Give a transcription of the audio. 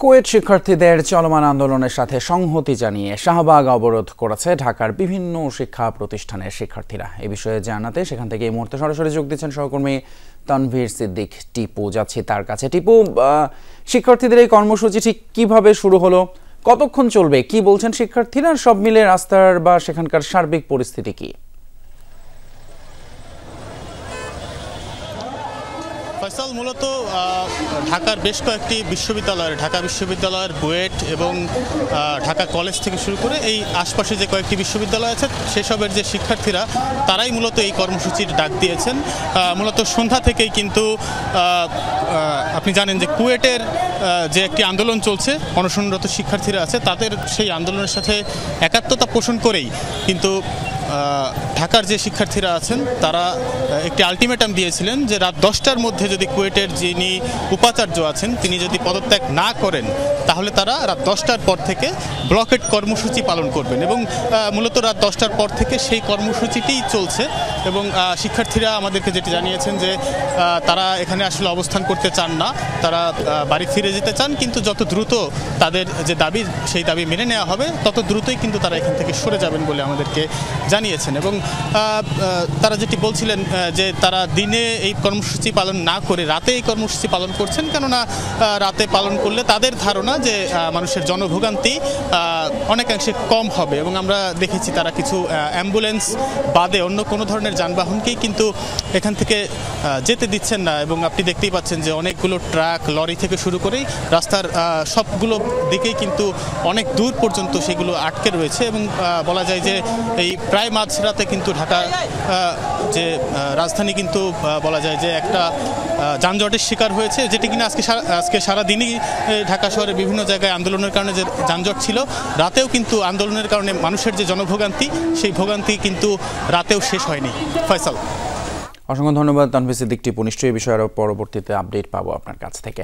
কুয়েট শিক্ষার্থীদের চলমান আন্দোলনের সাথে সংহতি জানিয়ে শাহবাগ অবরোধ করেছে ঢাকার বিভিন্ন শিক্ষা প্রতিষ্ঠানের শিক্ষার্থীরা। এই বিষয়ে জানাতে সেখান থেকে এই মুহূর্তে সরাসরি যোগ দিচ্ছেন সহকর্মী তানভীর সিদ্দিক টিপু। যাচ্ছি তার কাছে। টিপু, শিক্ষার্থীদের এই কর্মসূচি ঠিক কিভাবে শুরু হলো, কতক্ষণ চলবে, কি বলছেন শিক্ষার্থীরা, সব মিলে রাস্তার বা সেখানকার সার্বিক পরিস্থিতি কি? ফয়সাল, মূলত ঢাকার বেশ কয়েকটি বিশ্ববিদ্যালয়ের, ঢাকা বিশ্ববিদ্যালয়ের বুয়েট এবং ঢাকা কলেজ থেকে শুরু করে এই আশপাশে যে কয়েকটি বিশ্ববিদ্যালয় আছে সেসবের যে শিক্ষার্থীরা তারাই মূলত এই কর্মসূচির ডাক দিয়েছেন। মূলত সন্ধ্যা থেকেই কিন্তু আপনি জানেন যে কুয়েটের যে একটি আন্দোলন চলছে, অনশনরত শিক্ষার্থীরা আছে, তাদের সেই আন্দোলনের সাথে একাত্মতা পোষণ করেই কিন্তু ঢাকার যে শিক্ষার্থীরা আছেন তারা একটি আলটিমেটাম দিয়েছিলেন যে রাত 10টার মধ্যে যদি কুয়েটের যিনি উপাচার্য আছেন তিনি যদি পদত্যাগ না করেন তাহলে তারা রাত 10টার পর থেকে ব্লকেট কর্মসূচি পালন করবেন। এবং মূলত রাত 10টার পর থেকে সেই কর্মসূচিটিই চলছে। এবং শিক্ষার্থীরা আমাদেরকে যেটি জানিয়েছেন যে তারা এখানে আসলে অবস্থান করতে চান না, তারা বাড়ি ফিরে যেতে চান, কিন্তু যত দ্রুত তাদের যে দাবি সেই দাবি মেনে নেওয়া হবে তত দ্রুতই কিন্তু তারা এখান থেকে সরে যাবেন বলে আমাদেরকে জানিয়েছেন। এবং তারা যেটি বলছিলেন যে তারা দিনে এই কর্মসূচি পালন না করে রাতে এই কর্মসূচি পালন করছেন, কেননা রাতে পালন করলে তাদের ধারণা যে মানুষের জনভোগান্তি অনেকাংশে কম হবে। এবং আমরা দেখেছি তারা কিছু অ্যাম্বুলেন্স বাদে অন্য কোনো ধরনের যানবাহনকেই কিন্তু এখান থেকে যেতে দিচ্ছেন না। এবং আপনি দেখতেই পাচ্ছেন যে অনেকগুলো ট্রাক, লরি থেকে শুরু করেই রাস্তার সবগুলো দিকেই কিন্তু অনেক দূর পর্যন্ত সেগুলো আটকে রয়েছে। এবং বলা যায় যে এই প্রায় মাঝরাতে কিন্তু ঢাকা যে রাজধানী কিন্তু বলা যায় যে একটা যানজটের শিকার হয়েছে, যেটি কিনা আজকে সারাদিনই ঢাকা শহরের বিভিন্ন জায়গায় আন্দোলনের কারণে যে যানজট ছিল, রাতেও কিন্তু আন্দোলনের কারণে মানুষের যে জনভোগান্তি সেই ভোগান্তি কিন্তু রাতেও শেষ হয়নি। ফয়সাল, অসংখ্য ধন্যবাদ তানভীর সিদ্দিক টিপু। নিশ্চয়ই এই বিষয়ে আরও পরবর্তীতে আপডেট পাবো আপনার কাছ থেকে।